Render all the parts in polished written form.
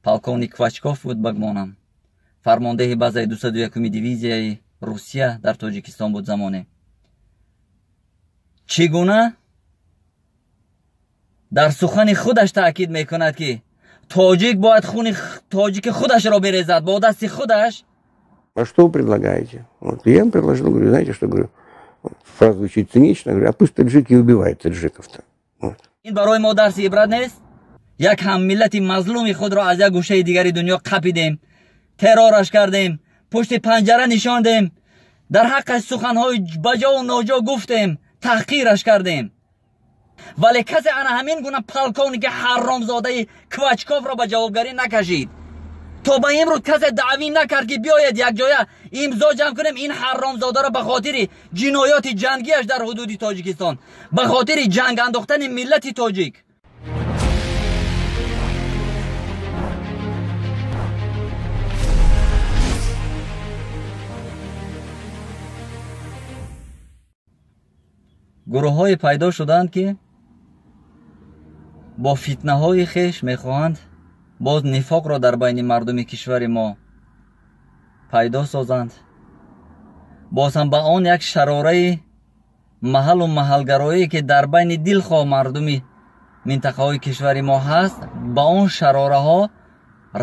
полковник Квачков буд бигмонам. фармондеҳи базаи 201 дивизияи Русия дар Тоҷикистон буд замоне. чӣ гуна дар сухани худаш таъкид мекунад ки тоҷик бояд хуни тоҷики худашро березад бо дасти худаш. А что вы предлагаете? Вот, я им предложил, говорю, знаете, что, говорю, фраза звучит цинично, говорю, а пусть таджики убивают таджиков-то. Вот. ин барои мо дарси ибрат нест? як ҳаммиллати мазлуми худро аз як гӯшаи дигари дунё қапидем, террораш кардем, пушти панҷара нишондем, дар ҳаққаш суханҳои баҷову ноҷо гуфтем, таҳқираш кардем. вале касе ана ҳамин гуна полковники ҳарромзодаи Квачковро ба ҷавобгарӣ накашид. то ба имрӯз касе даъвӣ накард ки биёед якҷоя имзо ҷамъ кунем ин ҳарромзодаро ба хотири ҷиноёти ҷангиаш дар ҳудуди Тоҷикистон, ба хотири ҷанг андохтани миллати тоҷик. гурӯҳҳое пайдо шуданд ки бо фитнаҳои хеш мехоҳанд боз нифоқро дар байни мардуми кишвари мо пайдо созанд. боз ҳам ба он як шарораи маҳалу маҳалгароие ки дар байни дилхоҳ мардуми минтақаҳои кишвари мо ҳаст, ба он шарораҳо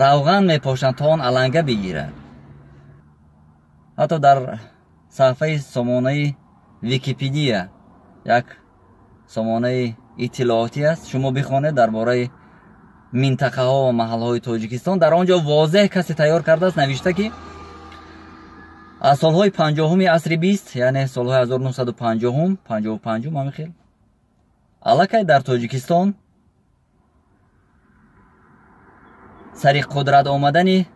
равған мепошанд то он аланга бигирад. ҳатто дар саҳифаи сомонаи Википедия як сомонаи иттилооти аст, шумо бихонед дар бораи минтақаҳо ва маҳалҳои Тоҷикистон. дар он ҷо возеҳ касе тайёр кардааст, навишта ки аз солҳои 50-уми асри 20, яъне солҳои 1950-ум 55-ум ҳамин хел аллакай дар Тоҷикистон сари қудрат омадани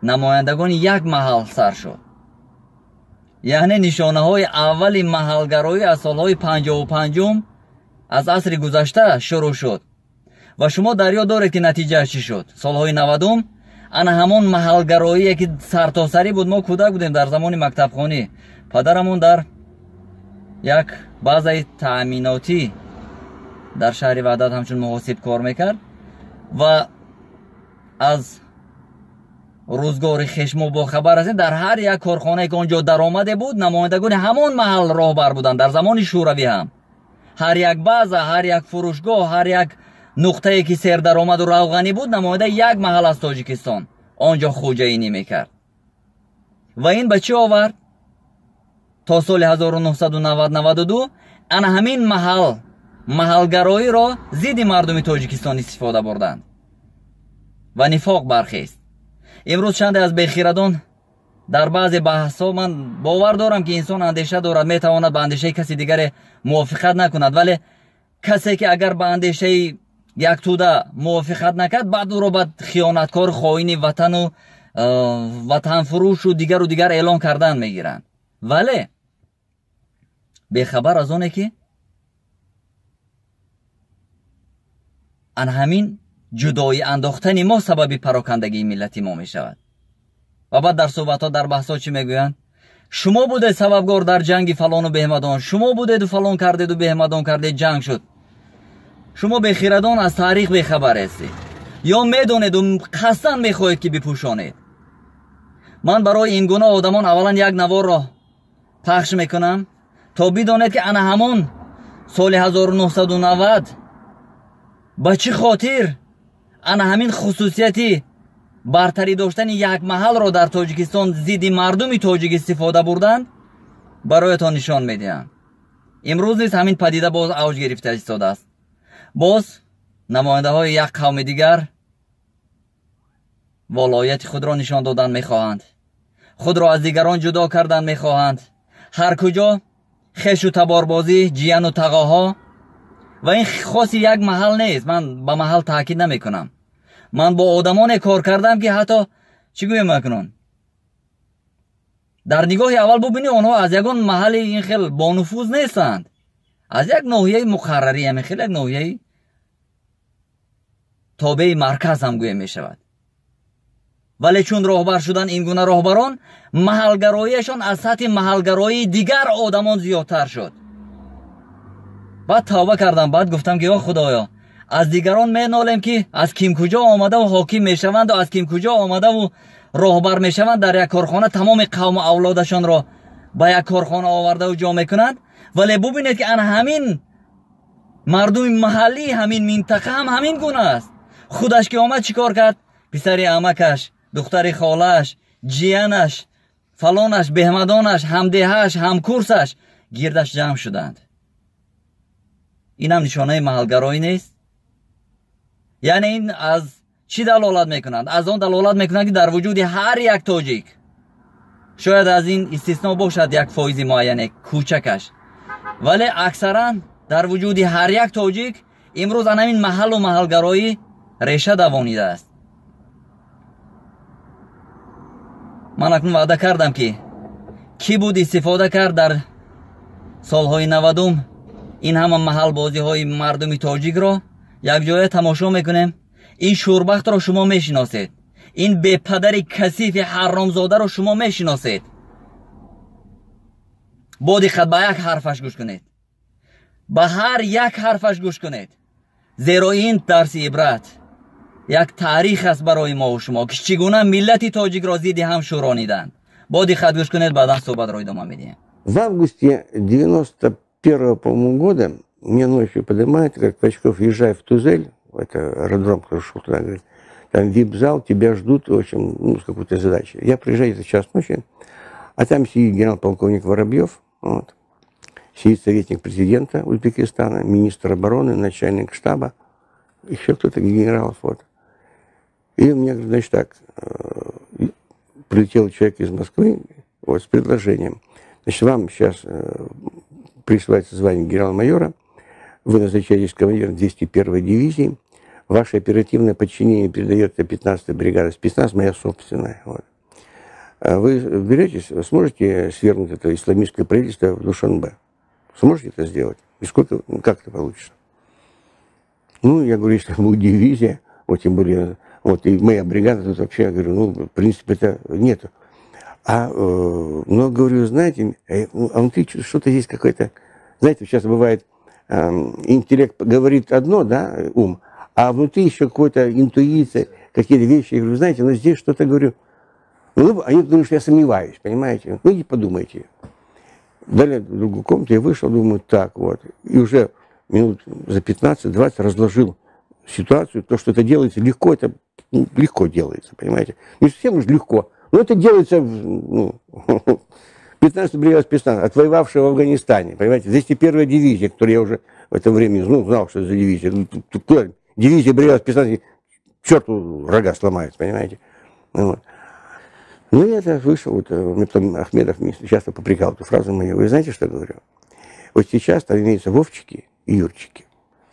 намояндагони як маҳал сар шуд. яъне нишонаҳои аввали маҳалгароӣ аз солҳои 55-ум аз асри гузашта шурӯъ шуд. ва шумо дар ёд доред ки натиҷааш чӣ шуд? солҳои 90-ум ана ҳамон маҳалгароие ки сартосарӣ буд. мо кӯдак будем дар замони мактабхонӣ. падарамон дар як базаи таъминотӣ дар шаҳри Ваҳдат ҳамчун муҳосиб кор мекард ва аз рӯзгори хеш мо бохабар ҳастем. дар ҳар як корхонае ки он ҷо даромаде буд, намояндагони ҳамон маҳал роҳбар буданд. дар замони шӯравӣ ҳам ҳар як база, ҳар як фурӯшгоҳ, ҳар як нуқтае ки сердаромаду равғанӣ буд, намояндаи як маҳал аз Тоҷикистон он ҷо хуҷаинӣ мекард. ва ин ба чӣ овард? то соли 1990-92 ана ҳамин маҳалгароиро зидди мардуми Тоҷикистон истифода бурданд ва нифоқ бархест. имрӯз чанде аз бехирадон дар баъзе баҳсҳо ман бовар дорам ки инсон андеша дорад, метавонад ба андешаи каси дигаре мувофиқат накунад, вале касе ки агар ба андешаи як тӯда мувофиқат накард, баъд ӯро ба хиёнаткор, хоини ватану ватанфурӯшу дигар эълон кардан мегиранд. вале бехабар аз оне ки ан ҳамин ҷудоӣ андохтани мо сабаби парокандагии миллати мо мешавад. ва баъд дар суҳбатҳо, дар баҳсҳо чӣ мегӯянд? шумо будед сабабгор дар ҷанги фалону беҳмадон, шумо будеду фалон кардеду беҳмадон кардед, ҷанг шуд. шумо бехирадон аз таърих бехабар ҳастед ё медонеду қасдан мехоҳед ки бипӯшонед. ман барои ин гуна одамон аввалан як наворро пахш мекунам то бидонед ки ана ҳамон соли 1990 ба чӣ хотир ана ҳамин хусусияти бартарӣ доштани як маҳалро дар Тоҷикистон зидди мардуми тоҷик истифода бурданд, бароятон нишон медиҳам. имрӯз низ ҳамин падида боз авҷ гирифта истодааст. боз намояндаҳои як қавми дигар волояти худро нишон додан мехоҳанд, худро аз дигарон ҷудо кардан мехоҳанд, ҳар куҷо хешу таборбозӣ, ҷияну тағоҳо. ва ин хоси як маҳал нест. ман ба маҳал таъкид намекунам. ман бо одамоне кор кардам ки ҳатто чӣ гӯем акунун дар нигоҳи аввал бубинӣ онҳо аз ягон маҳали ин хел бонуфуз нестанд, аз як ноҳияи муқаррарӣ, ҳамин хел як ноҳияи тобеи марказ ҳам гӯем мешавад. вале чун роҳбар шудан ин гуна роҳбарон, маҳалгароияшон аз сатҳи маҳалгароии дигар одамон зиёдтар шуд. баъд тавба кардам, баъд гуфтам ки ё худоё, аз дигарон менолем ки аз кимкуҷо омада ва ҳоким мешаванд ва аз кимкуҷо омада ва роҳбар мешаванд, дар як корхона тамоми қавму авлодашонро ба як корхона оварда ва ҷо мекунанд. вале бубинед ки ана ҳамин мардуми маҳаллӣ, ҳамин минтақа ҳам ҳамин гуна аст. худаш ки омад чӣ кор кард? писари амакаш, духтари холааш, ҷиянаш, фалонаш, беҳмадонаш, ҳамдеҳаш, ҳамкурсаш гирдаш ҷамъ шуданд. инам нишонаи маҳалгароӣ нест? яъне ин аз чӣ далолат мекунанд? аз он далолат мекунанд ки дар вуҷуди ҳар як тоҷик, шояд аз ин истисно бошад як фоизи муайяне кӯчакаш, вале аксаран дар вуҷуди ҳар як тоҷик имрӯз ан ҳамин маҳаллу маҳалгароӣ реша давонидааст. ман акнун ваъда кардам ки кӣ буд истифода кард дар солҳои 90 ин ҳама маҳалбозиҳои мардуми тоҷикро. якҷоя тамошо мекунем. ин шӯрбахтро шумо мешиносед, ин бепадари касифи ҳарромзодаро шумо мешиносед. бо диққат ба як ҳарфаш гӯш кунед, ба ҳар як ҳарфаш гӯш кунед, зеро ин дарси ибрат, як таърих аст барои мову шумо ки чӣ гуна миллати тоҷикро зидди ҳам шӯрониданд. бо диққат гӯш кунед, баъдан суҳбатро идома медиҳем. В августе 91-го, по-моему, года меня ночью поднимает, говорит: Пачков, езжай в Тузель, это аэродром, который шел туда, говорит, там вип-зал, тебя ждут, в общем, с какой-то задачей. Я приезжаю, это час ночи, а там сидит генерал-полковник Воробьев, вот, сидит советник президента Узбекистана, министр обороны, начальник штаба, еще кто-то, генералов, вот. И у меня, значит, так, прилетел человек из Москвы, вот, с предложением: значит, вам сейчас присылается звание генерал-майора, вы назначаетесь командиром 201-й дивизии, ваше оперативное подчинение передается 15-й бригада спецназ, моя собственная. Вот. Вы беретесь, сможете свергнуть это исламистское правительство в Душанбе? Сможете это сделать? И сколько, как это получится? Ну, я говорю, если будет дивизия, вот тем более, вот и моя бригада, тут вообще, я говорю, ну, в принципе, это нет. Но, говорю, знаете, внутри что-то здесь какое-то, знаете, сейчас бывает, интеллект говорит одно, да, ум, а внутри еще какая-то интуиция, какие-то вещи. Я говорю, знаете, но здесь что-то, говорю, ну, они думают, что я сомневаюсь, понимаете? Ну, идите подумайте. Дали в другую комнату, я вышел, думаю, так вот. И уже минут за 15-20 разложил ситуацию, то, что это делается легко, это легко делается, понимаете? Не совсем уж легко, но это делается, ну, 15-й бригада спецназа, отвоевавшая в Афганистане, понимаете? 201-я дивизия, которую я уже в это время, ну, знал, что это за дивизия. Куда? Дивизия, бригада спецназа, черту рога сломается, понимаете? Вот. Ну, я так вышел, вот, мне потом Ахмедов часто попрекал эту фразу мою. Вы знаете, что говорю? Вот сейчас там имеются Вовчики и Юрчики.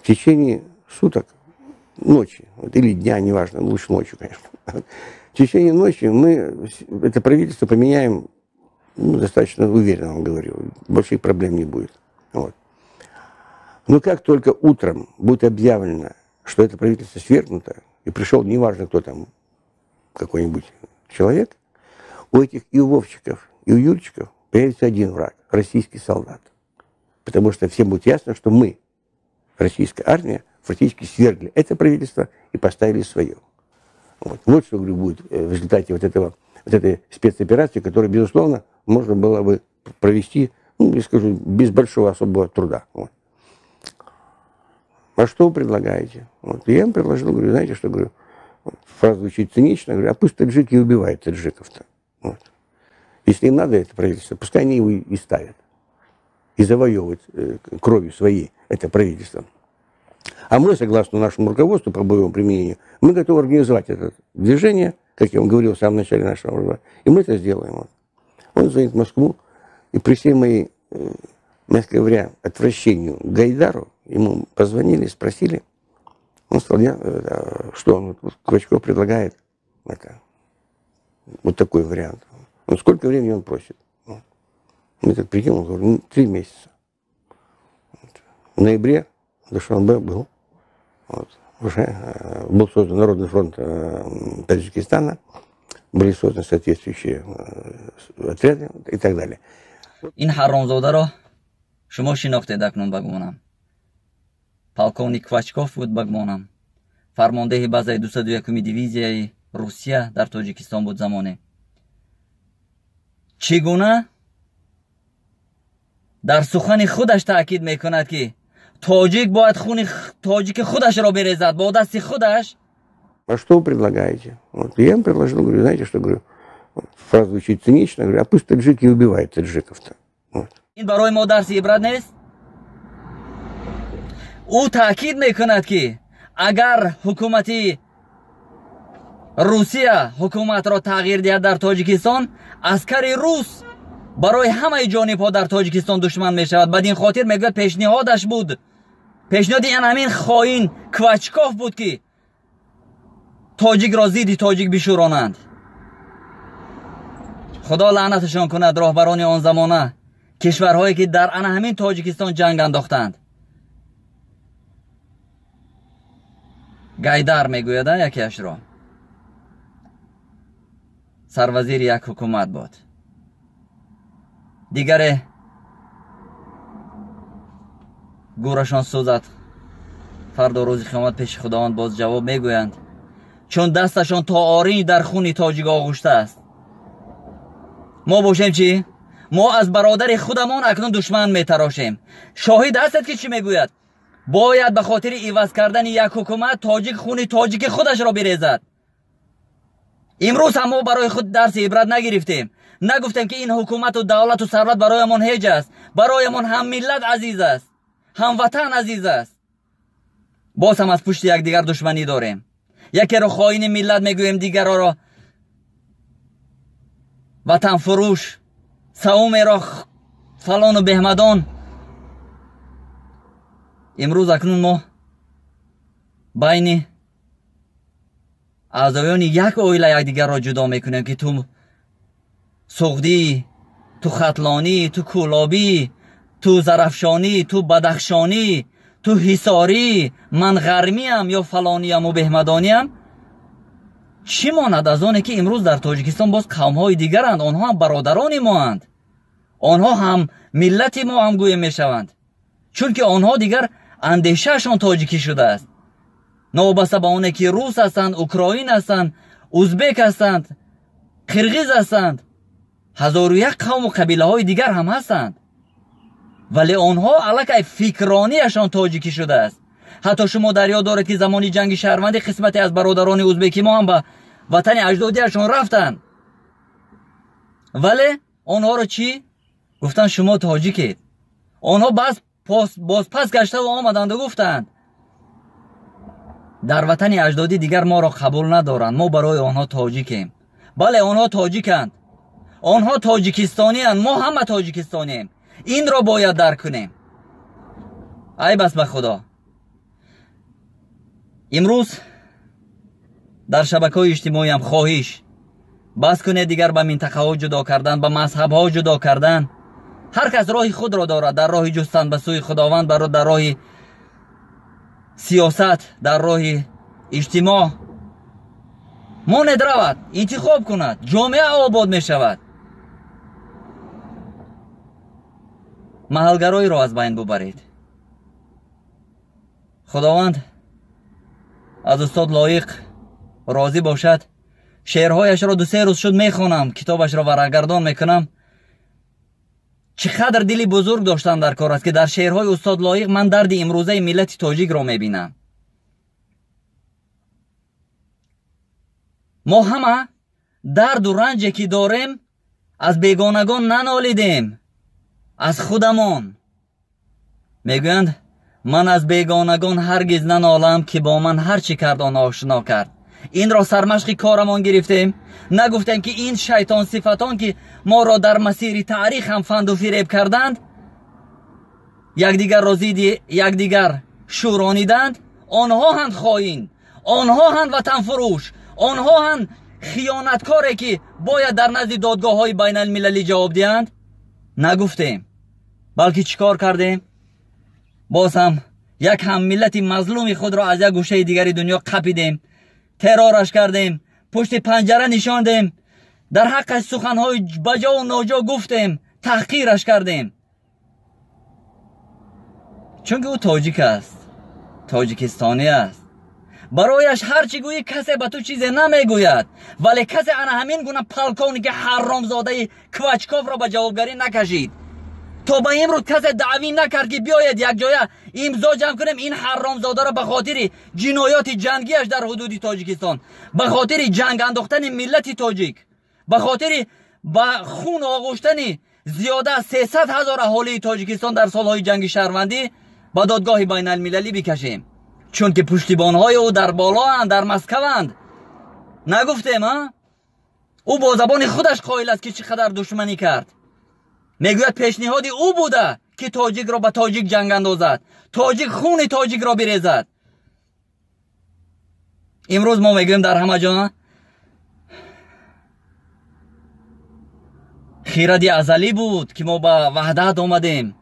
В течение суток, ночи, вот, или дня, неважно, лучше ночью, конечно. В течение ночи мы это правительство поменяем, ну, достаточно уверенно вам говорю. Больших проблем не будет. Вот. Но как только утром будет объявлено, что это правительство свергнуто, и пришел, неважно кто там, какой-нибудь человек, у этих и у Вовчиков, и у Юрчиков появится один враг – российский солдат. Потому что всем будет ясно, что мы, российская армия, фактически свергли это правительство и поставили свое. Вот что, говорю, будет в результате вот этой спецоперации, которую, безусловно, можно было бы провести, ну, я скажу, без большого особого труда. Вот. А что вы предлагаете? Вот. Я им предложил, говорю, знаете, что, говорю, вот, фраза звучит цинично, говорю, а пусть таджики убивают таджиков-то. Вот. Если им надо это правительство, пускай они его и ставят. И завоевывают кровью своей это правительство. А мы, согласно нашему руководству по боевому применению, мы готовы организовать это движение, как я вам говорил в самом начале нашего разговора, и мы это сделаем. Вот. Он звонит в Москву, и при всей моей, мягко говоря, отвращению к Гайдару, ему позвонили, спросили, он сказал, что он, Квачков предлагает это, вот такой вариант. Ну, сколько времени он просит? Мы так прикинул, говорю, 3 месяца. Вот. В ноябре Душанбе был. Вот. Уже был создан Народный фронт Таджикистана, были созданы соответствующие отряды и так далее. ин ҳаромзодаро шумо шинохтед акнун ба гумонам. полковник Квачков буд багмонам. фармондеҳи базаи 201 дивизияи Русия дар Тоҷикистон буд замоне. чӣ гуна дар сухани худаш таъкид мекунад ки тоҷик бояд хуни тоҷики худашро березад бо дасти худаш. А что вы предлагаете? Вот я им предложил, говорю, знаете, что говорю? Вот, фраза звучит цинично, говорю, а пусть таджики убивают таджиков-то. Вот. ин барои мо дарси ибрат нест? ӯ таъкид мекунад ки агар ҳукумати Русия ҳукуматро тағйир диҳад дар Тоҷикистон, аскари рус барои ҳамаи ҷонибҳо дар Тоҷикистон душман мешавад. Бадин хотир мегӯяд пешниҳодаш буд, пешниҳоди ҳамин хоин Квачков буд ки тоҷикро зидди тоҷик бишӯронанд. худо лаънаташон кунад роҳбарони он замона, кишварҳое ки дар ана ҳамин Тоҷикистон ҷанг андохтанд. Гайдар мегӯяд якеашро сарвазири як ҳукумат буд. дигаре гӯрашон сӯзад. фардо рӯзи қиёмат пеши худованд боз ҷавоб мегӯянд, чун дасташон то орин дар хуни тоҷик оғӯшта аст. мо бошем чӣ? мо аз бародари худамон акнун душман метарошем. шоҳид ҳастед ки чӣ мегӯяд? бояд ба хотири иваз кардани як ҳукумат тоҷик хуни тоҷики худашро бирезад. имрӯз ҳам мо барои худ дарси ибрат нагирифтем. нагуфтем ки ин ҳукумату давлату сарват бароямон ҳеҷ аст. бароямон ҳам миллат азиз аст, ҳам ватан азиз аст. боз ҳам аз пушти якдигар душманӣ дорем. якеро хоини миллат мегӯем, дигароро ватанфурӯш, савумеро фалону беҳмадон. имрӯз акнун мо байни аъзоёни як оила якдигарро ҷудо мекунем ки ту суғдӣ, ту хатлонӣ, ту кӯлобӣ, ту зарафшонӣ, ту бадахшонӣ, ту ҳисорӣ, ман ғармиам ё фалониаму беҳмадониам. чӣ монад аз оне ки имрӯз дар Тоҷикистон боз қавмҳои дигаранд? онҳо ҳам бародарони моанд, онҳо ҳам миллати мо ҳам гӯем мешаванд, чунки онҳо дигар андешаашон тоҷикӣ шудааст. новобаста ба оне ки рус ҳастанд, украин ҳастанд, узбек ҳастанд, қирғиз ҳастанд, ҳазору як қавму қабилаҳои дигар ҳам ҳастанд, вале онҳо аллакай фикронияшон тоҷикӣ шудааст. ҳатто шумо дар ёд доред ки замони ҷанги шаҳрвандӣ қисмате аз бародарони узбеки мо ҳам ба ватани аҷдодиашон рафтанд, вале онҳоро чӣ гуфтанд? шумо тоҷикед. онҳо боз пас гаштаву омаданду гуфтанд дар ватани аҷдодӣ дигар моро қабул надоранд, мо барои онҳо тоҷикем. бале онҳо тоҷиканд, онҳо тоҷикистонианд, мо ҳама тоҷикистонем. инро бояд дарк кунем. ай бас ба худо. имрӯз дар шабакаҳои иҷтимоиам хоҳиш бас кунед дигар ба минтақаҳо ҷудо кардан, ба мазҳабҳо ҷудо кардан. ҳар кас роҳи худро дорад, дар роҳи ҷустан ба сӯи худованд, дар роҳи сиёсат, дар роҳи иҷтимоъ монед равад, интихоб кунад, ҷомеа обод мешавад. маҳалгароиро аз байн бубаред. худованд аз устод лоиқ розӣ бошад. шеърҳояшро 2-3 рӯз шуд мехонам, китобашро варақгардон мекунам. чӣ қадр дили бузург доштан дар кор аст ки дар шеърҳои устод лоиқ ман дарди имрӯзаи миллати тоҷикро мебинам. мо ҳама дарду ранҷе ки дорем аз бегонагон нанолидем, аз худамон. мегӯянд ман аз бегонагон ҳаргиз нанолам ки бо ман ҳар чӣ кард он ошно кард. инро сармашқи корамон гирифтем. нагуфтем ки ин шайтон сифатон ки моро дар масири таърих ҳам фанду фиреб карданд, якдигарро зидди якдигар шӯрониданд. онҳо ҳанд хоин, онҳо ҳанд ватанфурӯш, онҳо ҳанд хиёнаткоре ки бояд дар назди додгоҳҳои байналмилалӣ ҷавоб диҳанд. нагуфтем, балки чӣ кор кардем? боз ҳам як ҳаммиллати мазлуми худро аз як гӯшаи дигари дунё қапидем, террораш кардем, пушти панҷара нишондем, дар ҳаққаш суханҳои баҷову ноҷо гуфтем, таҳқираш кардем. чунки ӯ тоҷик аст, تاجیکستانی است. برایش هرچی گویی کسی به تو چیزی نمیگوید، ولی کسی انا همین گونه پلکانی که حرامزاده کوچکوف را به جوابگری نکشید. تا به امروز کسی دعوی نکرد که بیاید یک جایه امضا جمع کنیم این حرامزاده را به خاطر جنایات جنگیش در حدود تاجیکستان، به خاطر جنگ انداختن ملت تاجیک، به خاطر به خون آغشتن زیاده از 300,000 اهالی تاجیکستان در سالهای جنگ شهروندی به دادگاه بین المللی بکشیم، چون که پشتیبانهای او در بالا در مسکو اند. نگفتیم ها؟ او با زبان خودش قائل است که چقدر دشمنی کرد. میگوید پیشنهاد او بوده که تاجیک را به تاجیک جنگ اندازد، تاجیک خون تاجیک را بریزد. امروز ما میگویم در همه جا خیرت ازلی بود که ما به وحدت آمدیم.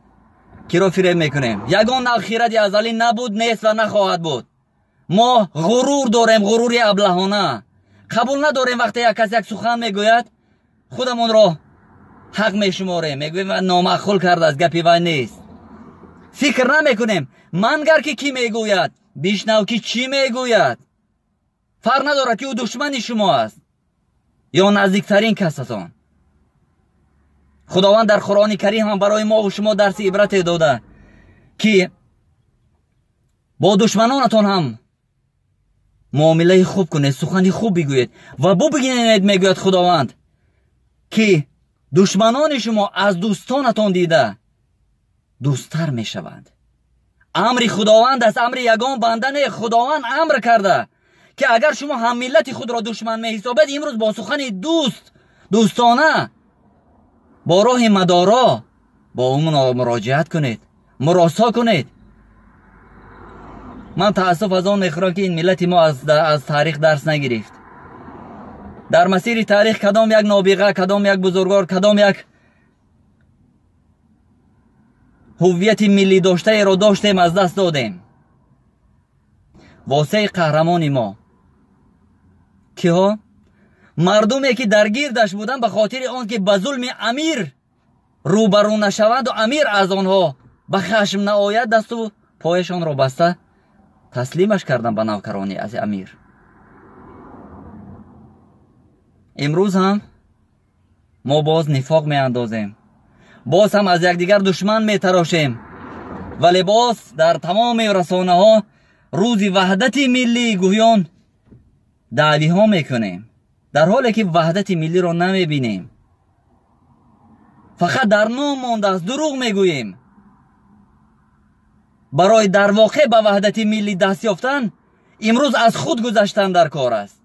کی را فریب میکنیم؟ یگان خیرت ازلی نبود، نیست و نخواهد بود. ما غرور داریم، غرور ابلهانه. قبول نداریم وقتی یک کسی یک سخن میگوید خودمون را حق میشماریم، میگویم نامعقول کرده است، گپی وای نیست. فکر نمیکنیم منگر که کی میگوید، بیشنو که چی میگوید. فرق ندارد که او دشمن شما است یا نزدیکترین کس است. خداوند در قرآن کریم هم برای ما و شما درس عبرت داده که با دشمنانتان هم معامله خوب کنید، سخنی خوب بگویید و بگویید، میگوید خداوند که دشمنان شما از دوستانتان دیده دوستتر می شوند. امر خداوند است، امر یگان بنده نه. خداوند امر کرده که اگر شما هم ملت خود را دشمن می حسابید، امروز با سخن دوستانه با راه مدارا با اون مراجعت کنید، مراسا کنید. من تاسف از آن میخورم که این ملت ما از تاریخ درس نگرفت. در مسیر تاریخ کدام یک نابغه، کدام یک بزرگوار، کدام یک هویت ملی داشته را داشتیم از دست دادیم. واسه قهرمان ما که ها مردمی که درگیردش بودن به خاطر آن که به ظلم امیر روبرو نشوند و امیر از آنها به خشم نآید، دست و پایشان را بسته تسلیمش کردن به نوکرانی از امیر. امروز هم ما باز نفاق می اندازیم، باز هم از یکدیگر دشمن می تراشیم، ولی باز در تمام رسانه ها روز وحدت ملی گویان دعوی ها می کنیم، در حالی که وحدت ملی را نمی بینیم. فقط در نام مانده است، دروغ می گوییم. برای در واقع به وحدت ملی دست یافتن امروز از خود گذشتن در کار است.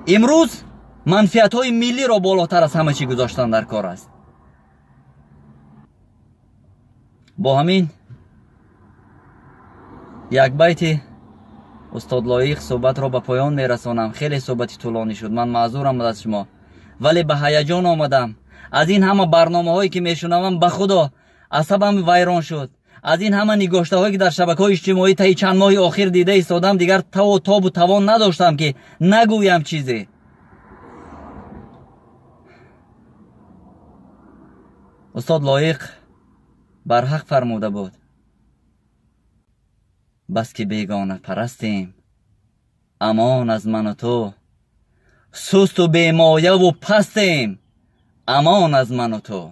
امروز منفعت های ملی را بالاتر از همه چی گذاشتن در کار است. با همین یک بیت استاد لایق صحبت را به پایان میرسانم. خیلی صحبتی طولانی شد، من معذورم از شما، ولی به هیجان آمدم. از این همه برنامه هایی که میشنوم به خدا عصبم ویران شد. از این همه نگاشته هایی که در شبکه‌های اجتماعی تا چند ماه اخیر دیده ایستادم، دیگر تاب و توان نداشتم که نگویم چیزی. استاد لایق بر حق فرموده بود، بس که بیگانه پرستیم امان از من و تو، سست و بیمایه و پستیم امان از من و تو.